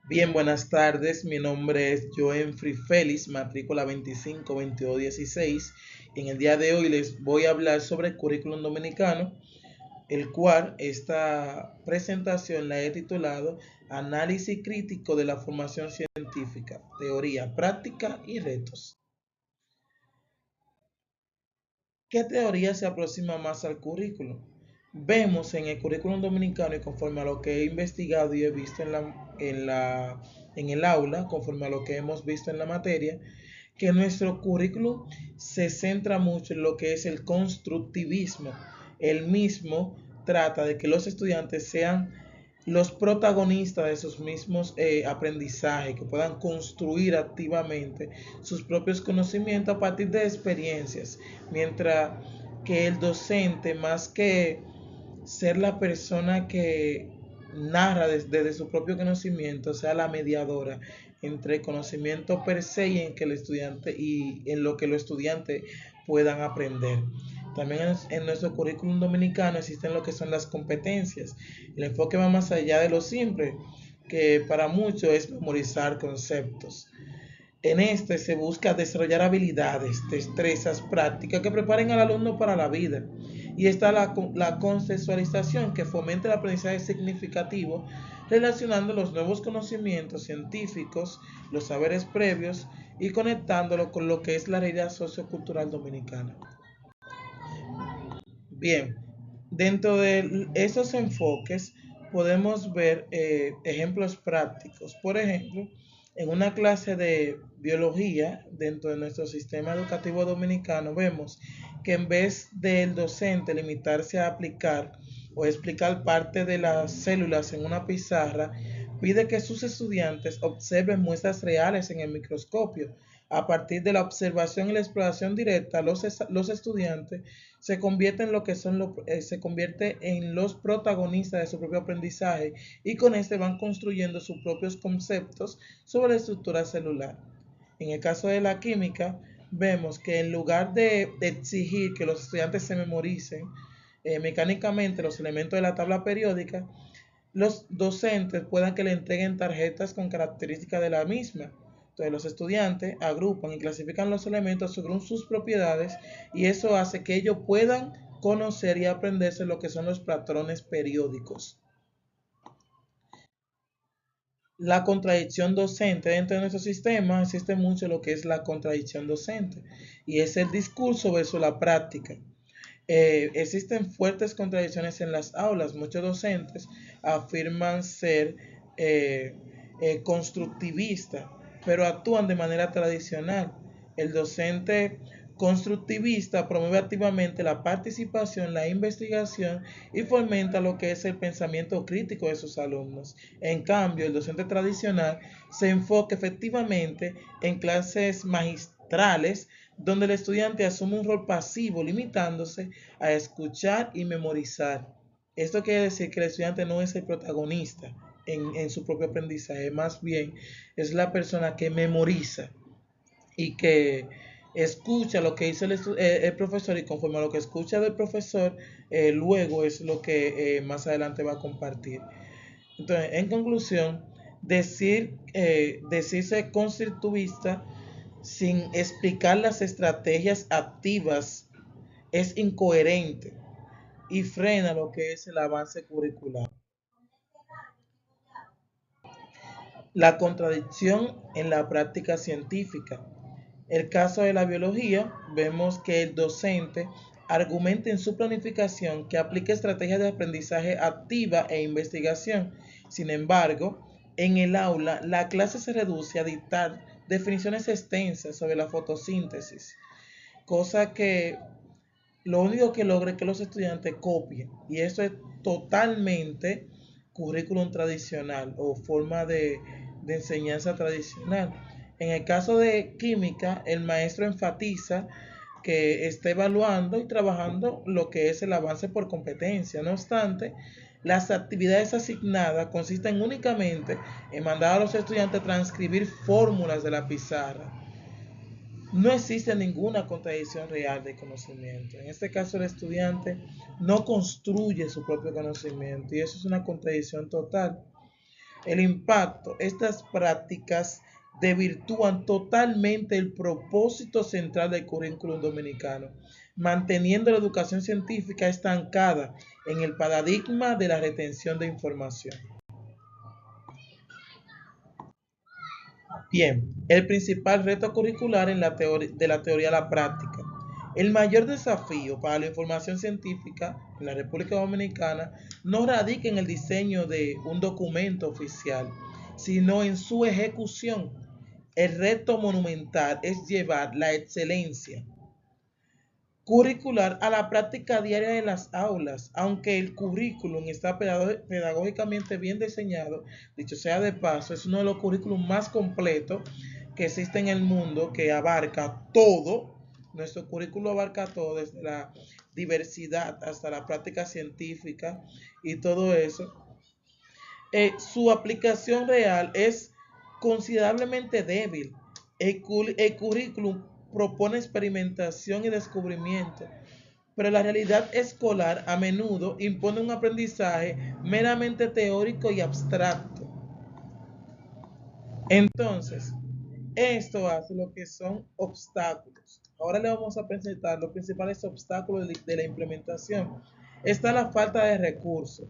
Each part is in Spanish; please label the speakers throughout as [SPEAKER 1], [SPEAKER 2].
[SPEAKER 1] Bien, buenas tardes. Mi nombre es Joenfrey Félix, matrícula 252216. En el día de hoy les voy a hablar sobre el currículum dominicano, el cual esta presentación la he titulado Análisis crítico de la formación científica, teoría, práctica y retos. ¿Qué teoría se aproxima más al currículum? Vemos en el currículum dominicano y conforme a lo que he investigado y he visto en el aula, conforme a lo que hemos visto en la materia, que nuestro currículum se centra mucho en lo que es el constructivismo. El mismo trata de que los estudiantes sean los protagonistas de sus mismos aprendizajes, que puedan construir activamente sus propios conocimientos a partir de experiencias, mientras que el docente, más que ser la persona que narra desde su propio conocimiento, sea la mediadora entre el conocimiento per se y en que el estudiante y en lo que los estudiantes puedan aprender. También en nuestro currículum dominicano existen lo que son las competencias. El enfoque va más allá de lo simple, que para muchos es memorizar conceptos. En este se busca desarrollar habilidades, destrezas, prácticas que preparen al alumno para la vida. Y está la conceptualización que fomenta el aprendizaje significativo relacionando los nuevos conocimientos científicos, los saberes previos y conectándolo con lo que es la realidad sociocultural dominicana. Bien, dentro de esos enfoques podemos ver ejemplos prácticos. Por ejemplo, en una clase de biología dentro de nuestro sistema educativo dominicano vemos que en vez del docente limitarse a aplicar o explicar parte de las células en una pizarra, pide que sus estudiantes observen muestras reales en el microscopio. A partir de la observación y la exploración directa, los estudiantes se convierte en los protagonistas de su propio aprendizaje y con este van construyendo sus propios conceptos sobre la estructura celular. En el caso de la química, vemos que en lugar de exigir que los estudiantes se memoricen mecánicamente los elementos de la tabla periódica, los docentes puedan que le entreguen tarjetas con características de la misma. Entonces los estudiantes agrupan y clasifican los elementos según sus propiedades y eso hace que ellos puedan conocer y aprenderse lo que son los patrones periódicos. La contradicción docente dentro de nuestro sistema existe mucho lo que es la contradicción docente y es el discurso versus la práctica. Existen fuertes contradicciones en las aulas. Muchos docentes afirman ser eh, constructivistas, pero actúan de manera tradicional. El docente constructivista promueve activamente la participación, la investigación y fomenta lo que es el pensamiento crítico de sus alumnos. En cambio, el docente tradicional se enfoca efectivamente en clases magistrales donde el estudiante asume un rol pasivo, limitándose a escuchar y memorizar. Esto quiere decir que el estudiante no es el protagonista en su propio aprendizaje, más bien es la persona que memoriza y que escucha lo que dice el profesor y conforme a lo que escucha del profesor, luego es lo que más adelante va a compartir. Entonces, en conclusión, decirse constructivista sin explicar las estrategias activas es incoherente y frena lo que es el avance curricular. La contradicción en la práctica científica. El caso de la biología, vemos que el docente argumenta en su planificación que aplica estrategias de aprendizaje activa e investigación. Sin embargo, en el aula, la clase se reduce a dictar definiciones extensas sobre la fotosíntesis, cosa que lo único que logra es que los estudiantes copien, y eso es totalmente currículum tradicional o forma de enseñanza tradicional. En el caso de química, el maestro enfatiza que está evaluando y trabajando lo que es el avance por competencia. No obstante, las actividades asignadas consisten únicamente en mandar a los estudiantes transcribir fórmulas de la pizarra. No existe ninguna contradicción real de conocimiento. En este caso, el estudiante no construye su propio conocimiento y eso es una contradicción total. El impacto, estas prácticas desvirtúan totalmente el propósito central del currículum dominicano, manteniendo la educación científica estancada en el paradigma de la retención de información. Bien, el principal reto curricular en de la teoría a la práctica. El mayor desafío para la información científica en la República Dominicana no radica en el diseño de un documento oficial, sino en su ejecución. El reto monumental es llevar la excelencia curricular a la práctica diaria de las aulas, aunque el currículum está pedagógicamente bien diseñado, dicho sea de paso, es uno de los currículums más completos que existe en el mundo, que abarca todo. Nuestro currículo abarca todo, desde la diversidad hasta la práctica científica y todo eso. Su aplicación real es considerablemente débil. El currículum propone experimentación y descubrimiento, pero la realidad escolar a menudo impone un aprendizaje meramente teórico y abstracto. Entonces, esto hace lo que son obstáculos. Ahora le vamos a presentar los principales obstáculos de la implementación. Está la falta de recursos.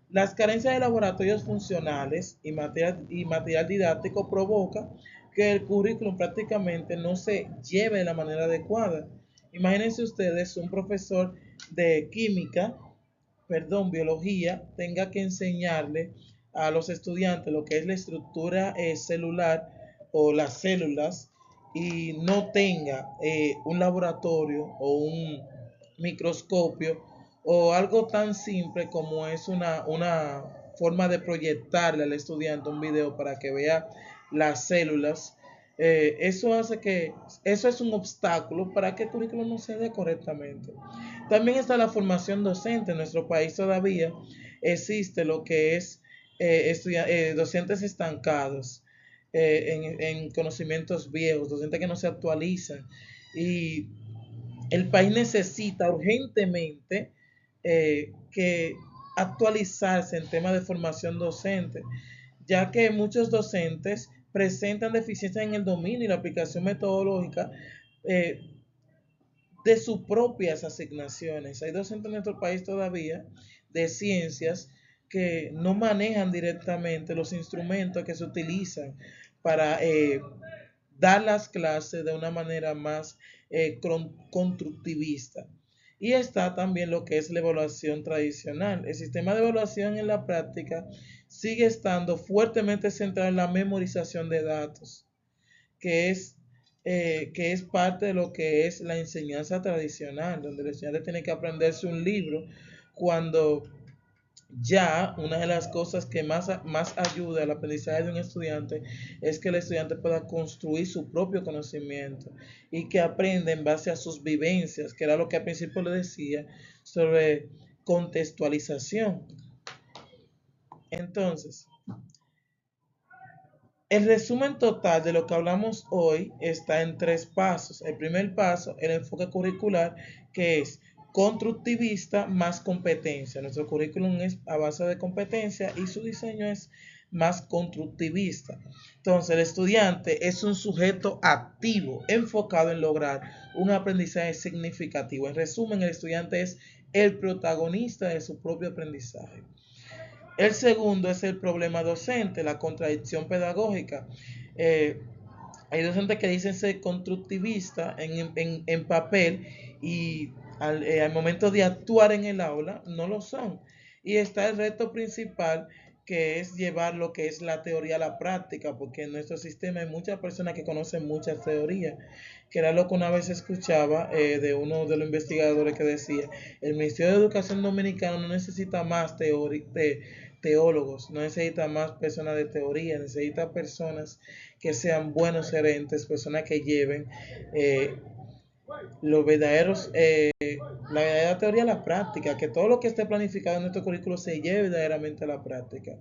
[SPEAKER 1] Las carencias de laboratorios funcionales y material didáctico provoca que el currículum prácticamente no se lleve de la manera adecuada. Imagínense ustedes un profesor de química, perdón, biología, tenga que enseñarle a los estudiantes lo que es la estructura celular o las células y no tenga un laboratorio o un microscopio o algo tan simple como es una forma de proyectarle al estudiante un video para que vea las células. Eso hace que, eso es un obstáculo para que el currículo no se dé correctamente. También está la formación docente. En nuestro país todavía existe lo que es docentes estancados en conocimientos viejos, docentes que no se actualizan. Y el país necesita urgentemente que actualizarse en temas de formación docente, ya que muchos docentes presentan deficiencias en el dominio y la aplicación metodológica eh, de sus propias asignaciones. Hay docentes en nuestro país todavía de ciencias que no manejan directamente los instrumentos que se utilizan para dar las clases de una manera más constructivista. Y está también lo que es la evaluación tradicional. El sistema de evaluación en la práctica sigue estando fuertemente centrado en la memorización de datos, que que es parte de lo que es la enseñanza tradicional, donde el estudiante tiene que aprenderse un libro cuando ya una de las cosas que más ayuda al aprendizaje de un estudiante es que el estudiante pueda construir su propio conocimiento y que aprenda en base a sus vivencias, que era lo que al principio le decía sobre contextualización. Entonces, el resumen total de lo que hablamos hoy está en tres pasos. El primer paso, el enfoque curricular, que es constructivista más competencia. Nuestro currículum es a base de competencia y su diseño es más constructivista. Entonces, el estudiante es un sujeto activo, enfocado en lograr un aprendizaje significativo. En resumen, el estudiante es el protagonista de su propio aprendizaje. El segundo es el problema docente, la contradicción pedagógica. Eh, Hay docentes que dicen ser constructivistas en papel y al momento de actuar en el aula no lo son. Y está el reto principal, que es llevar lo que es la teoría a la práctica, porque en nuestro sistema hay muchas personas que conocen muchas teorías, que era lo que una vez escuchaba de uno de los investigadores que decía: el Ministerio de Educación Dominicano no necesita más teólogos, no necesita más personas de teoría, necesita personas que sean buenos gerentes, personas que lleven eh, los verdaderos, la verdadera teoría a la práctica, que todo lo que esté planificado en nuestro currículo se lleve verdaderamente a la práctica.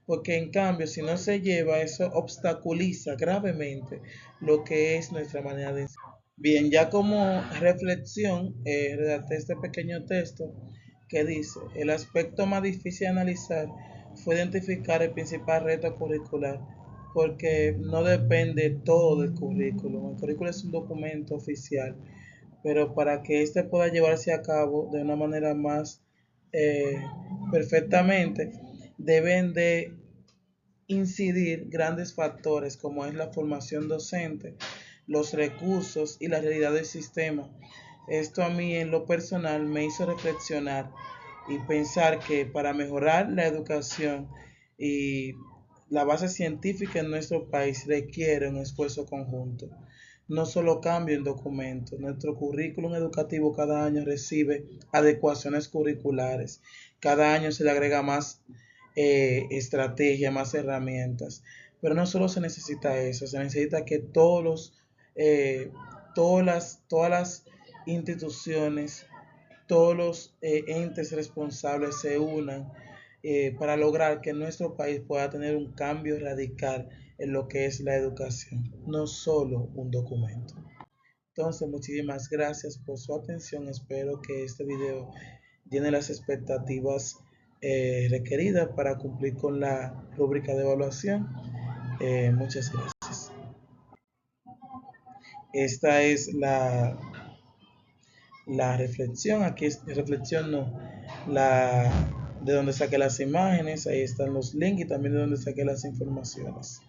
[SPEAKER 1] Porque en cambio, si no se lleva, eso obstaculiza gravemente lo que es nuestra manera de enseñar. Bien, ya como reflexión, redacté este pequeño texto que dice: el aspecto más difícil de analizar fue identificar el principal reto curricular, porque no depende todo del currículum. El currículum es un documento oficial, pero para que éste pueda llevarse a cabo de una manera más eh, perfectamente, deben de incidir grandes factores como es la formación docente, los recursos y la realidad del sistema. Esto a mí en lo personal me hizo reflexionar y pensar que para mejorar la educación y la base científica en nuestro país requiere un esfuerzo conjunto. No solo cambio en documentos, nuestro currículum educativo cada año recibe adecuaciones curriculares, cada año se le agrega más estrategia, más herramientas. Pero no solo se necesita eso, se necesita que eh, todas las instituciones, todos los entes responsables se unan para lograr que nuestro país pueda tener un cambio radical en lo que es la educación, no solo un documento. Entonces, muchísimas gracias por su atención. Espero que este video llene las expectativas requeridas para cumplir con la rúbrica de evaluación. Muchas gracias. Esta es la reflexión. Aquí es reflexión, no, la de donde saqué las imágenes. Ahí están los links y también de donde saqué las informaciones.